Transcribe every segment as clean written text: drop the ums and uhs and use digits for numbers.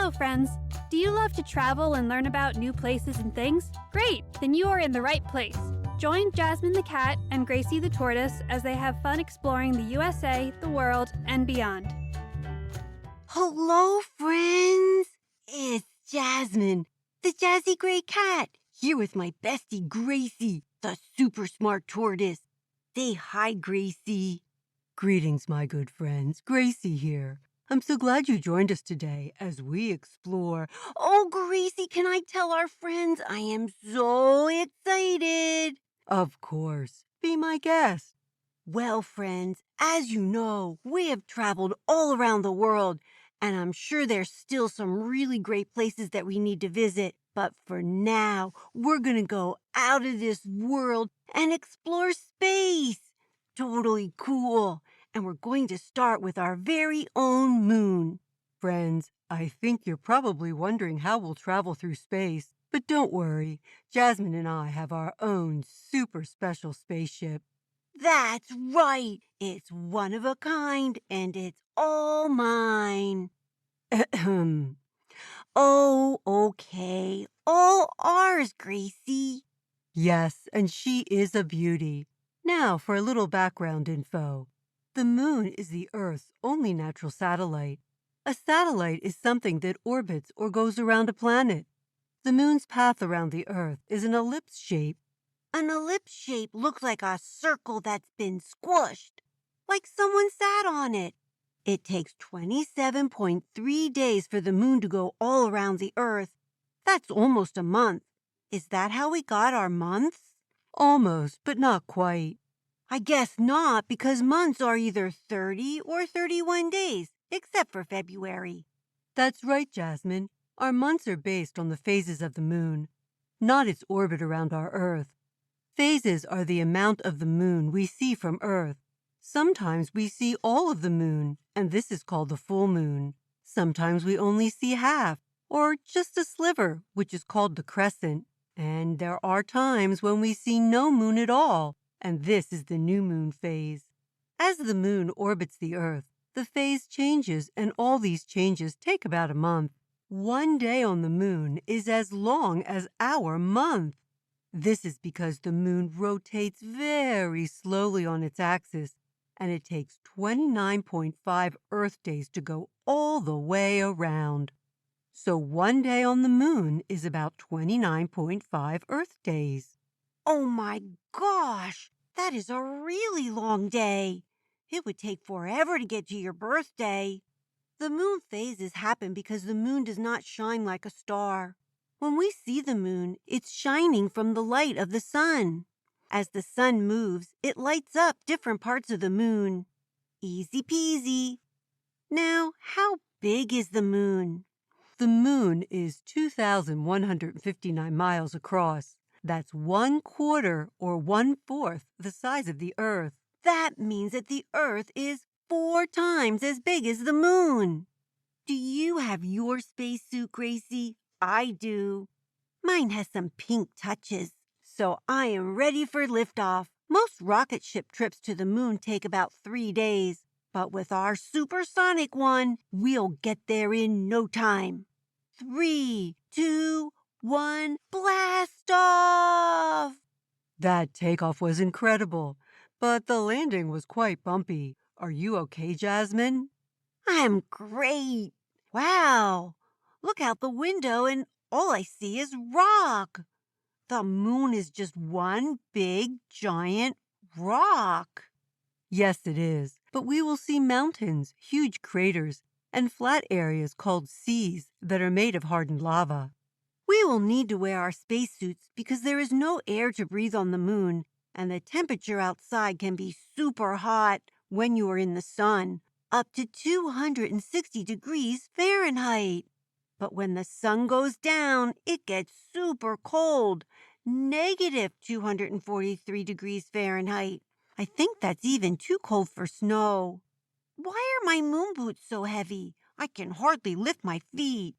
Hello, friends. Do you love to travel and learn about new places and things? Great! Then you are in the right place. Join Jasmine the cat and Gracie the tortoise as they have fun exploring the USA, the world, and beyond. Hello, friends. It's Jasmine, the jazzy gray cat, here with my bestie Gracie, the super smart tortoise. Say hi, Gracie. Greetings, my good friends. Gracie here. I'm so glad you joined us today as we explore. Oh, Gracie, can I tell our friends I am so excited? Of course. Be my guest. Well, friends, as you know, we have traveled all around the world, and I'm sure there's still some really great places that we need to visit. But for now, we're going to go out of this world and explore space. Totally cool. And we're going to start with our very own moon. Friends, I think you're probably wondering how we'll travel through space. But don't worry, Jasmine and I have our own super special spaceship. That's right. It's one of a kind, and it's all mine. Ahem. Oh, okay. All ours, Gracie. Yes, and she is a beauty. Now for a little background info. The moon is the Earth's only natural satellite. A satellite is something that orbits or goes around a planet. The moon's path around the Earth is an ellipse shape. An ellipse shape looks like a circle that's been squished, like someone sat on it. It takes 27.3 days for the moon to go all around the Earth. That's almost a month. Is that how we got our months? Almost, but not quite. I guess not, because months are either 30 or 31 days, except for February. That's right, Jasmine. Our months are based on the phases of the moon, not its orbit around our Earth. Phases are the amount of the moon we see from Earth. Sometimes we see all of the moon, and this is called the full moon. Sometimes we only see half, or just a sliver, which is called the crescent. And there are times when we see no moon at all, and this is the new moon phase. As the moon orbits the Earth, the phase changes, and all these changes take about a month. One day on the moon is as long as our month. This is because the moon rotates very slowly on its axis, and it takes 29.5 Earth days to go all the way around. So one day on the moon is about 29.5 Earth days. Oh my gosh, that is a really long day. It would take forever to get to your birthday. The moon phases happen because the moon does not shine like a star. When we see the moon, it's shining from the light of the sun. As the sun moves, it lights up different parts of the moon. Easy peasy. Now, how big is the moon? The moon is 2,159 miles across. That's 1/4 or 1/4 the size of the Earth. That means that the Earth is 4 times as big as the moon. Do you have your spacesuit, Gracie? I do. Mine has some pink touches, so I am ready for liftoff. Most rocket ship trips to the moon take about 3 days, but with our supersonic one, we'll get there in no time. 3, 2, 1, blast off! That takeoff was incredible, but the landing was quite bumpy. Are you okay, Jasmine? I'm great. Wow. Look out the window and all I see is rock. The moon is just one big, giant rock. Yes, it is. But we will see mountains, huge craters, and flat areas called seas that are made of hardened lava. We will need to wear our spacesuits because there is no air to breathe on the moon, and the temperature outside can be super hot when you are in the sun, up to 260 degrees Fahrenheit. But when the sun goes down, it gets super cold, negative 243 degrees Fahrenheit. I think that's even too cold for snow. Why are my moon boots so heavy? I can hardly lift my feet.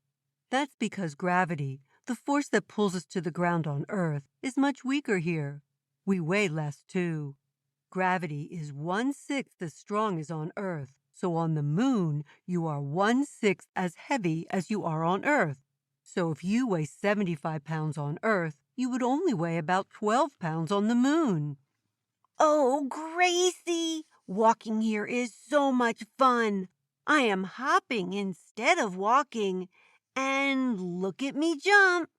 That's because gravity, the force that pulls us to the ground on Earth, is much weaker here. We weigh less, too. Gravity is 1/6 as strong as on Earth, So on the moon, you are 1/6 as heavy as you are on Earth. So if you weigh 75 pounds on Earth, you would only weigh about 12 pounds on the moon. Oh, Gracie, walking here is so much fun. I am hopping instead of walking. And look at me jump.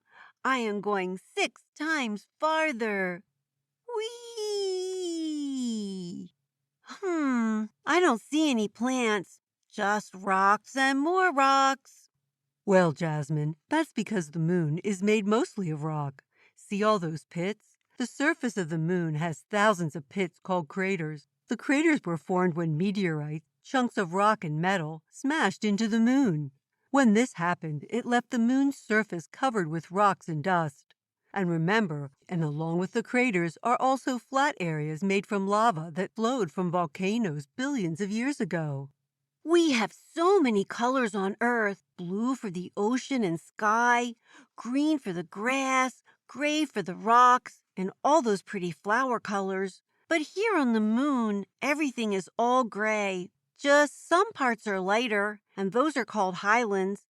I am going 6 times farther. Whee! I don't see any plants, just rocks and more rocks. Well, Jasmine, that's because the moon is made mostly of rock. See all those pits? The surface of the moon has thousands of pits called craters. The craters were formed when meteorites, chunks of rock and metal, smashed into the moon. When this happened, it left the moon's surface covered with rocks and dust. And remember, and along with the craters are also flat areas made from lava that flowed from volcanoes billions of years ago. We have so many colors on Earth, blue for the ocean and sky, green for the grass, gray for the rocks, and all those pretty flower colors. But here on the moon, everything is all gray. Just some parts are lighter, and those are called highlands,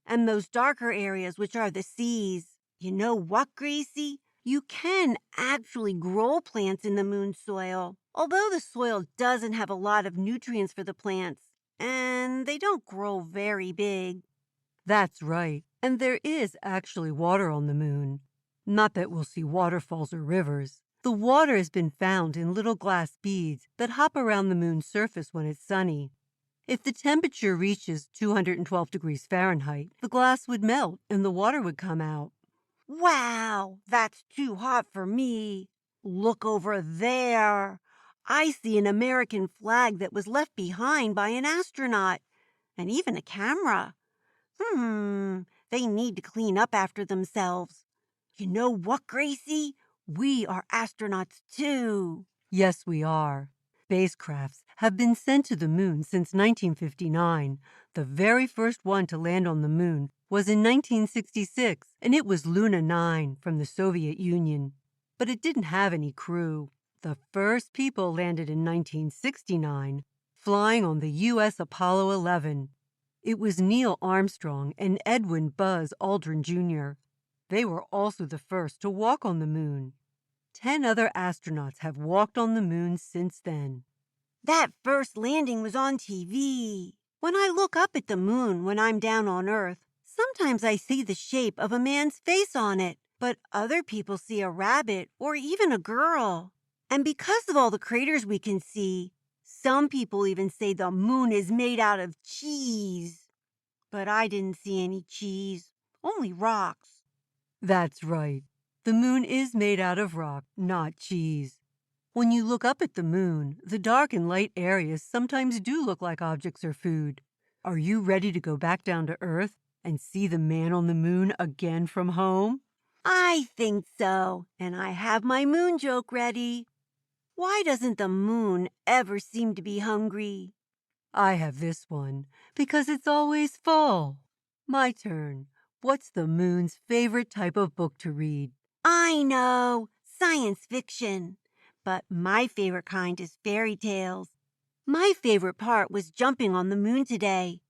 and those darker areas, which are the seas. You know what, Gracie? You can actually grow plants in the moon soil, although the soil doesn't have a lot of nutrients for the plants, and they don't grow very big. That's right, and there is actually water on the moon. Not that we'll see waterfalls or rivers. The water has been found in little glass beads that hop around the moon's surface when it's sunny. If the temperature reaches 212 degrees Fahrenheit, the glass would melt and the water would come out. Wow, that's too hot for me. Look over there. I see an American flag that was left behind by an astronaut, and even a camera. They need to clean up after themselves. You know what, Gracie? We are astronauts too. Yes, we are. Spacecrafts have been sent to the moon since 1959. The very first one to land on the moon was in 1966, and it was Luna 9 from the Soviet Union. But it didn't have any crew. The first people landed in 1969, flying on the U.S. Apollo 11. It was Neil Armstrong and Edwin Buzz Aldrin Jr. They were also the first to walk on the moon. 10 other astronauts have walked on the moon since then. That first landing was on TV. When I look up at the moon when I'm down on Earth, sometimes I see the shape of a man's face on it, but other people see a rabbit or even a girl. And because of all the craters we can see, some people even say the moon is made out of cheese. But I didn't see any cheese, only rocks. That's right. The moon is made out of rock, not cheese. When you look up at the moon, the dark and light areas sometimes do look like objects or food. Are you ready to go back down to Earth and see the man on the moon again from home? I think so, and I have my moon joke ready. Why doesn't the moon ever seem to be hungry? I have this one, because it's always full. My turn. What's the moon's favorite type of book to read? I know, science fiction. But my favorite kind is fairy tales. My favorite part was jumping on the moon today.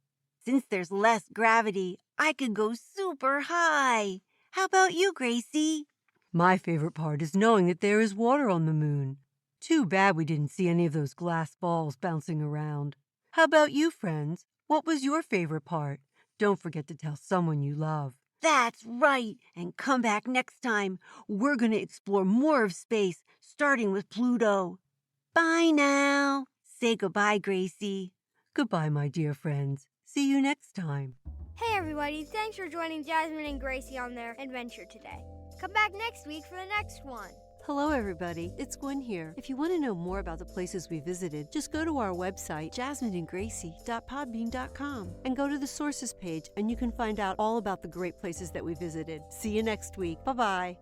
Since there's less gravity, I could go super high. How about you, Gracie? My favorite part is knowing that there is water on the moon. Too bad we didn't see any of those glass balls bouncing around. How about you, friends? What was your favorite part? Don't forget to tell someone you love. That's right, and come back next time. We're going to explore more of space, starting with Pluto. Bye now. Say goodbye, Gracie. Goodbye, my dear friends. See you next time. Hey everybody, thanks for joining Jasmine and Gracie on their adventure today. Come back next week for the next one. Hello, everybody. It's Gwen here. If you want to know more about the places we visited, just go to our website, jasmineandgracie.podbean.com, and go to the sources page, and you can find out all about the great places that we visited. See you next week. Bye-bye.